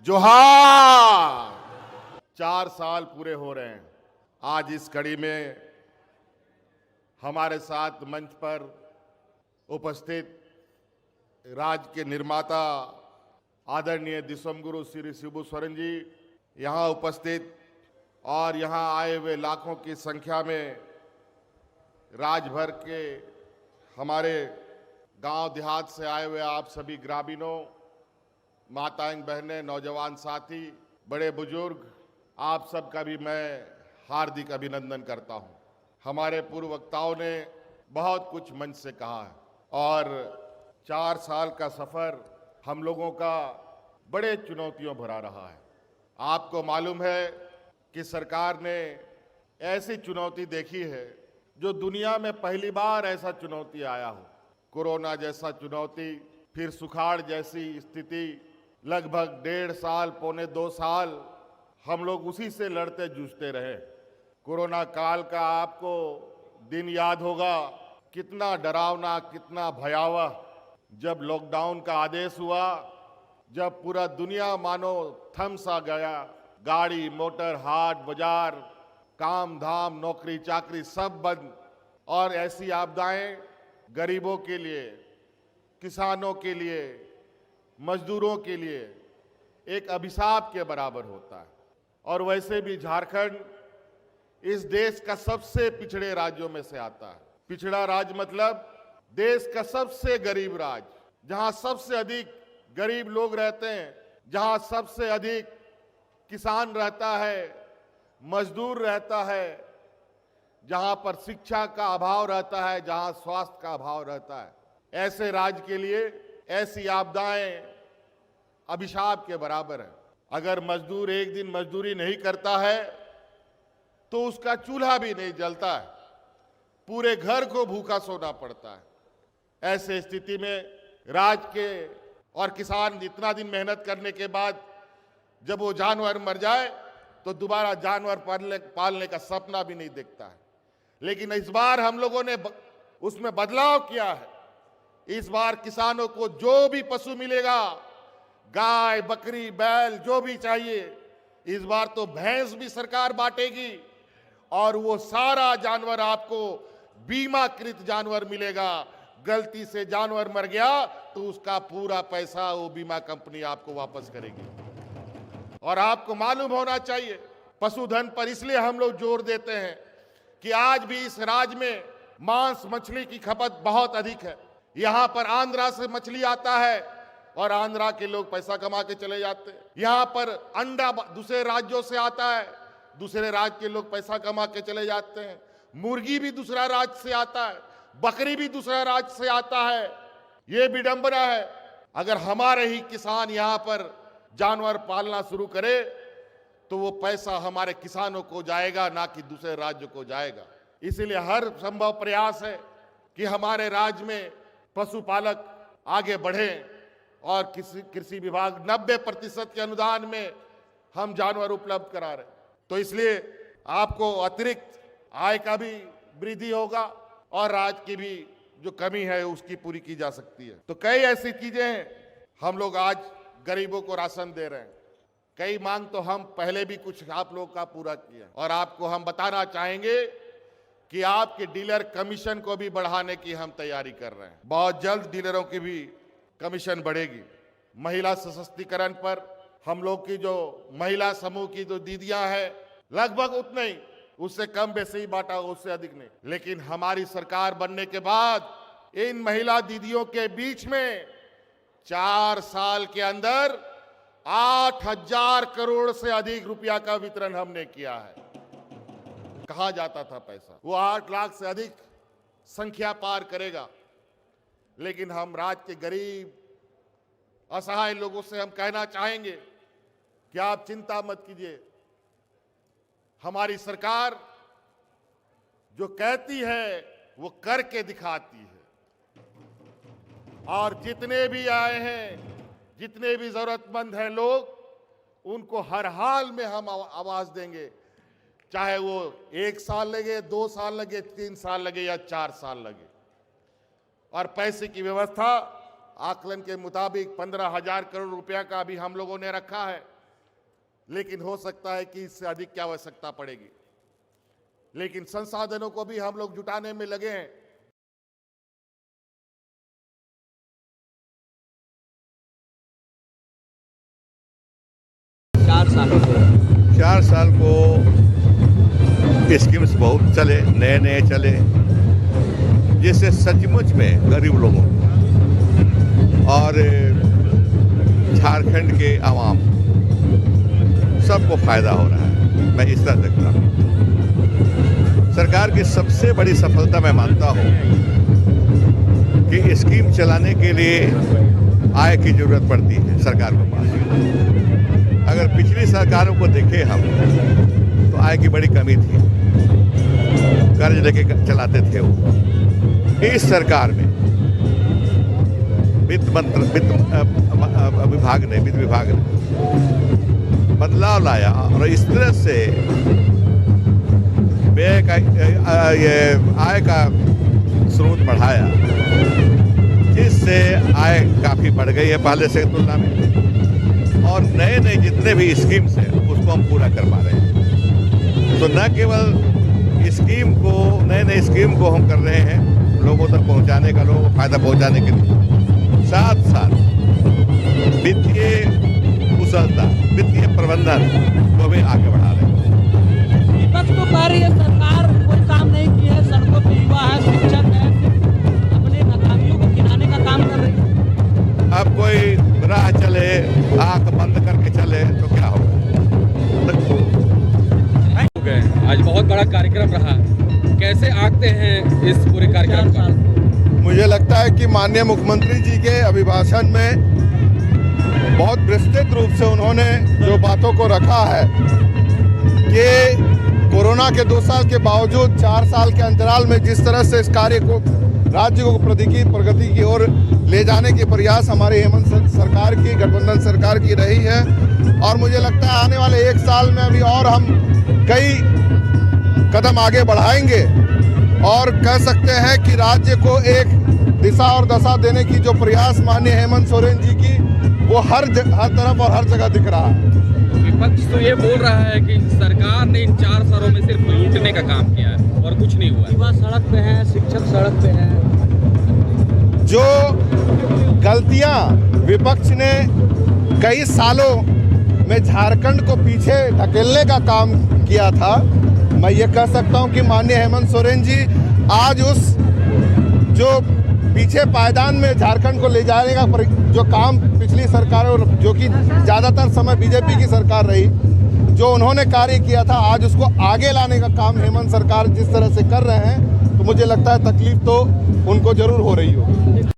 जोहार। 4 साल पूरे हो रहे हैं। आज इस कड़ी में हमारे साथ मंच पर उपस्थित राज्य के निर्माता आदरणीय दिसोमगुरु श्री शिबू सोरेन जी यहाँ उपस्थित और यहाँ आए हुए लाखों की संख्या में राज्य भर के हमारे गांव देहात से आए हुए आप सभी ग्रामीणों, माताएं, बहनें, नौजवान साथी, बड़े बुजुर्ग, आप सबका भी मैं हार्दिक अभिनंदन करता हूं। हमारे पूर्व वक्ताओं ने बहुत कुछ मंच से कहा है और 4 साल का सफर हम लोगों का बड़े चुनौतियों भरा रहा है। आपको मालूम है कि सरकार ने ऐसी चुनौती देखी है जो दुनिया में पहली बार ऐसा चुनौती आया हो। कोरोना जैसा चुनौती, फिर सुखाड़ जैसी स्थिति, लगभग 1.5 साल, पौने 2 साल हम लोग उसी से लड़ते जूझते रहे। कोरोना काल का आपको दिन याद होगा, कितना डरावना, कितना भयावह। जब लॉकडाउन का आदेश हुआ, जब पूरा दुनिया मानो थम सा गया, गाड़ी मोटर, हाट बाजार, काम धाम, नौकरी चाकरी सब बंद, और ऐसी आपदाएं गरीबों के लिए, किसानों के लिए, मजदूरों के लिए एक अभिशाप के बराबर होता है। और वैसे भी झारखंड इस देश का सबसे पिछड़े राज्यों में से आता है। पिछड़ा राज्य मतलब देश का सबसे गरीब राज्य, जहां सबसे अधिक गरीब लोग रहते हैं, जहां सबसे अधिक किसान रहता है, मजदूर रहता है, जहां पर शिक्षा का अभाव रहता है, जहां स्वास्थ्य का अभाव रहता है। ऐसे राज्य के लिए ऐसी आपदाएं अभिशाप के बराबर है। अगर मजदूर एक दिन मजदूरी नहीं करता है तो उसका चूल्हा भी नहीं जलता है, पूरे घर को भूखा सोना पड़ता है। ऐसे स्थिति में राज्य के और किसान इतना दिन मेहनत करने के बाद जब वो जानवर मर जाए तो दोबारा जानवर पालने का सपना भी नहीं देखता है। लेकिन इस बार हम लोगों ने उसमें बदलाव किया है। इस बार किसानों को जो भी पशु मिलेगा, गाय, बकरी, बैल, जो भी चाहिए, इस बार तो भैंस भी सरकार बांटेगी और वो सारा जानवर आपको बीमाकृत जानवर मिलेगा। गलती से जानवर मर गया तो उसका पूरा पैसा वो बीमा कंपनी आपको वापस करेगी। और आपको मालूम होना चाहिए, पशुधन पर इसलिए हम लोग जोर देते हैं कि आज भी इस राज्य में मांस मछली की खपत बहुत अधिक है। यहां पर आंध्रा से मछली आता है और आंध्रा के लोग पैसा कमा के चले जाते हैं। यहां पर अंडा दूसरे राज्यों से आता है, दूसरे राज्य के लोग पैसा कमा के चले जाते हैं। मुर्गी भी दूसरा राज्य से आता है, बकरी भी दूसरा राज्य से आता है। ये विडंबना है। अगर हमारे ही किसान यहां पर जानवर पालना शुरू करे तो वो पैसा हमारे किसानों को जाएगा, ना कि दूसरे राज्य को जाएगा। इसीलिए हर संभव प्रयास है कि हमारे राज्य में पशुपालक आगे बढ़े और कृषि विभाग 90% के अनुदान में हम जानवर उपलब्ध करा रहे। तो इसलिए आपको अतिरिक्त आय का भी वृद्धि होगा और राज्य की भी जो कमी है उसकी पूरी की जा सकती है। तो कई ऐसी चीजें हैं। हम लोग आज गरीबों को राशन दे रहे हैं। कई मांग तो हम पहले भी कुछ आप लोग का पूरा किया और आपको हम बताना चाहेंगे कि आपके डीलर कमीशन को भी बढ़ाने की हम तैयारी कर रहे हैं। बहुत जल्द डीलरों की भी कमीशन बढ़ेगी। महिला सशक्तिकरण पर हम लोग की जो महिला समूह की जो दीदियां हैं, लगभग उतना ही, उससे कम बेसी ही बांटा, उससे अधिक नहीं। लेकिन हमारी सरकार बनने के बाद इन महिला दीदियों के बीच में 4 साल के अंदर 8,000 करोड़ से अधिक रुपया का वितरण हमने किया है। कहां जाता था पैसा? वो 8 लाख से अधिक संख्या पार करेगा। लेकिन हम राज्य के गरीब असहाय लोगों से हम कहना चाहेंगे कि आप चिंता मत कीजिए। हमारी सरकार जो कहती है वो करके दिखाती है। और जितने भी आए हैं, जितने भी जरूरतमंद हैं लोग, उनको हर हाल में हम आवाज देंगे, चाहे वो 1 साल लगे, 2 साल लगे, 3 साल लगे या 4 साल लगे। और पैसे की व्यवस्था आकलन के मुताबिक 15,000 करोड़ रुपया का भी हम लोगों ने रखा है। लेकिन हो सकता है कि इससे अधिक की आवश्यकता पड़ेगी। लेकिन संसाधनों को भी हम लोग जुटाने में लगे हैं। चार साल को स्कीम्स बहुत चले, नए नए चले, जिससे सचमुच में गरीब लोगों और झारखंड के आवाम सबको फायदा हो रहा है। मैं इस तरह देखता हूँ सरकार की सबसे बड़ी सफलता मैं मानता हूँ कि स्कीम चलाने के लिए आय की जरूरत पड़ती है सरकार के पास। अगर पिछली सरकारों को देखें हम तो आय की बड़ी कमी थी, कर्ज लेके चलाते थे वो। इस सरकार में वित्त विभाग ने बदलाव लाया और इस तरह से व्यय का ये आय का स्रोत बढ़ाया, जिससे आय काफी बढ़ गई है पहले से तुलना में। और नए नए जितने भी स्कीम्स हैं उसको हम पूरा कर पा रहे हैं। तो न केवल स्कीम को, नए नए स्कीम को हम कर रहे हैं लोगों तक पहुंचाने का, लोगों को फायदा पहुंचाने के लिए, साथ साथ वित्तीय कुशलता, वित्तीय प्रबंधन को भी आगे बढ़ा रहे हैं। विपक्ष तो कह रही है सरकार कोई काम नहीं की है, सड़कों पे युवा है, शिक्षक है, अपने नाकामियों को गिनाने का काम कर रही है। अब कोई राह चले, आंख बंद करके चले तो क्या होगा? आज बहुत बड़ा कार्यक्रम रहा, कैसे आंकते हैं इस पूरे कार्यक्रम का? मुझे लगता है कि माननीय मुख्यमंत्री जी के अभिभाषण में बहुत विस्तृत रूप से उन्होंने जो बातों को रखा है कि कोरोना के 2 साल के बावजूद 4 साल के अंतराल में जिस तरह से इस कार्य को, राज्य को प्रगति की ओर ले जाने के प्रयास हमारी हेमंत सरकार की, गठबंधन सरकार की रही है। और मुझे लगता है आने वाले 1 साल में अभी और हम कई कदम आगे बढ़ाएंगे और कह सकते हैं कि राज्य को एक दिशा और दशा देने की जो प्रयास माननीय हेमंत सोरेन जी की, वो हर तरफ और हर जगह दिख रहा है। विपक्ष तो ये बोल रहा है कि सरकार ने इन 4 सालों में सिर्फ लूटने का काम किया है और कुछ नहीं हुआ। युवा सड़क पे हैं, शिक्षक सड़क पे हैं। जो गलतियां विपक्ष ने कई सालों में झारखंड को पीछे ढकेलने का काम किया था, मैं ये कह सकता हूं कि माननीय हेमंत सोरेन जी आज उस जो पीछे पायदान में झारखंड को ले जाने का जो काम पिछली सरकारों, जो कि ज़्यादातर समय बीजेपी की सरकार रही, जो उन्होंने कार्य किया था, आज उसको आगे लाने का काम हेमंत सरकार जिस तरह से कर रहे हैं, तो मुझे लगता है तकलीफ तो उनको जरूर हो रही होगी।